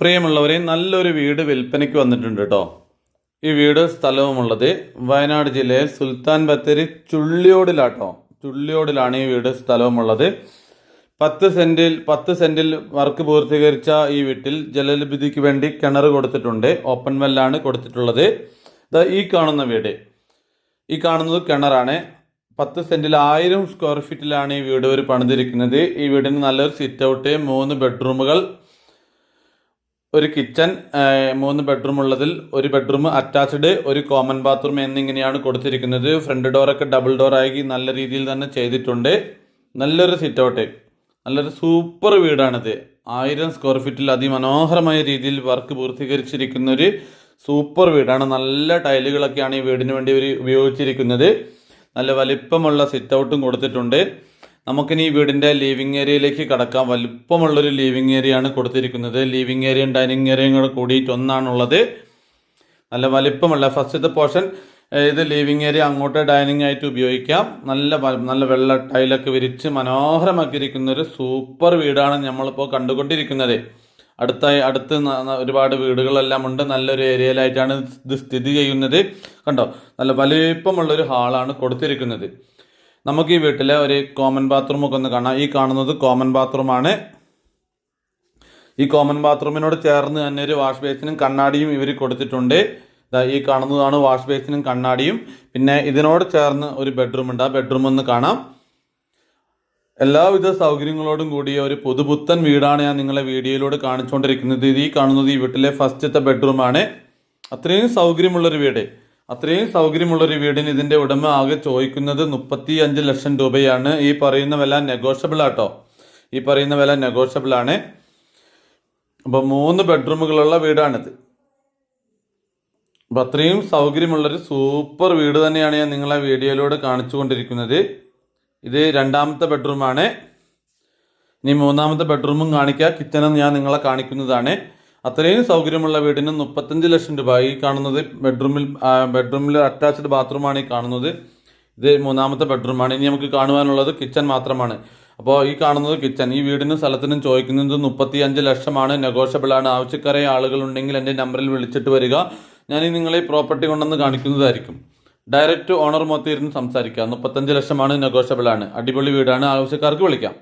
പ്രിയമുള്ളവരെ, നല്ലൊരു വീട് വിൽപ്പനയ്ക്ക് വന്നിട്ടുണ്ട് കേട്ടോ. ഈ വീട് സ്ഥലവുമുള്ളത് വയനാട് ജില്ലയിൽ സുൽത്താൻ ബത്തേരി ചുള്ളിയോടിലാണ് ഈ വീട് സ്ഥലവുമുള്ളത്. 10 സെന്റിൽ വർക്ക് പൂർത്തീകരിച്ച ഈ വീട്ടിൽ ജലലഭ്യതയ്ക്ക് വേണ്ടി കിണർ കൊടുത്തിട്ടുണ്ട്. ഓപ്പൺ വെല്ലാണ് കൊടുത്തിട്ടുള്ളത്. ഈ കാണുന്ന വീട്, ഈ കാണുന്നത് കിണറാണ്. 10 സെന്റിൽ 1000 സ്ക്വയർ ഫീറ്റിലാണ് ഈ വീട് പണിതിരിക്കുന്നത്. ഈ വീടിന് നല്ലൊരു സിറ്റ് ഔട്ട്, 3 ബെഡ്റൂമുകൾ, ഒരു കിച്ചൺ, 3 ബെഡ്റൂം ഉള്ളതിൽ ഒരു ബെഡ്റൂം അറ്റാച്ച്ഡ്, ഒരു കോമൺ ബാത്റൂം എന്നിങ്ങനെയാണ് കൊടുത്തിരിക്കുന്നത്. ഫ്രണ്ട് ഡോറൊക്കെ ഡബിൾ ഡോർ ആയി നല്ല രീതിയിൽ തന്നെ ചെയ്തിട്ടുണ്ട്. നല്ലൊരു സിറ്റ് ഔട്ട്, നല്ലൊരു സൂപ്പർ വീടാണിത്. 1000 സ്ക്വയർ ഫീറ്റിൽ അതിമനോഹരമായ രീതിയിൽ വർക്ക് പൂർത്തീകരിച്ചിരിക്കുന്ന ഒരു സൂപ്പർ വീടാണ്. നല്ല ടൈലുകളൊക്കെയാണ് ഈ വീടിന് വേണ്ടി ഉപയോഗിച്ചിരിക്കുന്നത്. നല്ല വലിപ്പമുള്ള സിറ്റ് ഔട്ടും കൊടുത്തിട്ടുണ്ട്. നമുക്കിനി ഈ വീടിൻ്റെ ലിവിങ് ഏരിയയിലേക്ക് കടക്കാം. വലിപ്പമുള്ളൊരു ലിവിങ് ഏരിയ ആണ് കൊടുത്തിരിക്കുന്നത്. ലിവിങ് ഏരിയയും ഡൈനിങ് ഏരിയയും കൂടെ കൂടിയിട്ട് ഒന്നാണുള്ളത്. നല്ല വലിപ്പമുള്ള ഫസ്റ്റത്തെ പോർഷൻ ഇത് ലിവിങ് ഏരിയ, അങ്ങോട്ട് ഡൈനിങ് ആയിട്ട് ഉപയോഗിക്കാം. നല്ല വെള്ള ടൈലൊക്കെ വിരിച്ച് മനോഹരമാക്കിയിരിക്കുന്ന ഒരു സൂപ്പർ വീടാണ് നമ്മളിപ്പോൾ കണ്ടുകൊണ്ടിരിക്കുന്നത്. അടുത്ത് ഒരുപാട് വീടുകളെല്ലാം ഉണ്ട്. നല്ലൊരു ഏരിയയിലായിട്ടാണ് ഇത് സ്ഥിതി ചെയ്യുന്നത്. കണ്ടോ, നല്ല വലിപ്പമുള്ളൊരു ഹാളാണ് കൊടുത്തിരിക്കുന്നത്. നമുക്ക് ഈ വീട്ടിലെ ഒരു കോമൺ ബാത്റൂമൊക്കെ ഒന്ന് കാണാം. ഈ കാണുന്നത് കോമൺ ബാത്റൂമാണ്. ഈ കോമൺ ബാത്റൂമിനോട് ചേർന്ന് തന്നെ ഒരു വാഷ് ബേസിനും കണ്ണാടിയും ഇവർ കൊടുത്തിട്ടുണ്ട്. ഈ കാണുന്നതാണ് വാഷ് ബേസിനും കണ്ണാടിയും. പിന്നെ ഇതിനോട് ചേർന്ന് ഒരു ബെഡ്റൂം ഉണ്ട്. ആ ബെഡ്റൂം ഒന്ന് കാണാം. എല്ലാവിധ സൗകര്യങ്ങളോടും കൂടിയ ഒരു പുതുപുത്തൻ വീടാണ് ഞാൻ നിങ്ങളെ വീഡിയോയിലൂടെ കാണിച്ചുകൊണ്ടിരിക്കുന്നത്. ഈ കാണുന്നത് ഈ വീട്ടിലെ ഫസ്റ്റത്തെ ബെഡ്റൂമാണ്. അത്രയും സൗകര്യമുള്ളൊരു വീടിന് ഇതിൻ്റെ ഉടമ ആകെ ചോദിക്കുന്നത് 35 ലക്ഷം രൂപയാണ്. ഈ പറയുന്ന വില നെഗോഷ്യബിൾ ആട്ടോ. ആണ്. അപ്പോൾ 3 ബെഡ്റൂമുകളുള്ള വീടാണിത്. അപ്പം അത്രയും സൗകര്യമുള്ളൊരു സൂപ്പർ വീട് തന്നെയാണ് ഞാൻ നിങ്ങളെ വീഡിയോയിലൂടെ കാണിച്ചു കൊണ്ടിരിക്കുന്നത്. ഇത് 2ാമത്തെ ബെഡ്റൂമാണ്. ഇനി 3ാമത്തെ ബെഡ്റൂമും കാണിക്കുക, കിച്ചണും ഞാൻ നിങ്ങളെ കാണിക്കുന്നതാണ്. അത്രയും സൗകര്യമുള്ള വീടിന് 35 ലക്ഷം രൂപ. ഈ കാണുന്നത് ബെഡ്റൂമിൽ അറ്റാച്ച്ഡ് ബാത്റൂമാണ് ഈ കാണുന്നത്. ഇത് 3ാമത്തെ ബെഡ്റൂമാണ്. ഇനി നമുക്ക് കാണുവാനുള്ളത് കിച്ചൺ മാത്രമാണ്. അപ്പോൾ ഈ കാണുന്നത് കിച്ചൺ. ഈ വീടിനും സ്ഥലത്തിനും ചോദിക്കുന്നത് 35 ലക്ഷമാണ്. നെഗോഷ്യബിൾ ആണ്. ആവശ്യക്കാരായ ആളുകളുണ്ടെങ്കിൽ എൻ്റെ നമ്പറിൽ വിളിച്ചിട്ട് വരിക. ഞാൻ നിങ്ങളെ പ്രോപ്പർട്ടി കൊണ്ടുവന്ന് കാണിക്കുന്നതായിരിക്കും. ഡയറക്റ്റ് ഓണർ മൊത്തം ഇരുന്ന് സംസാരിക്കാം. 35 ലക്ഷമാണ്, നെഗോഷ്യബിൾ ആണ്. അടിപൊളി വീടാണ്. ആവശ്യക്കാർക്ക് വിളിക്കാം.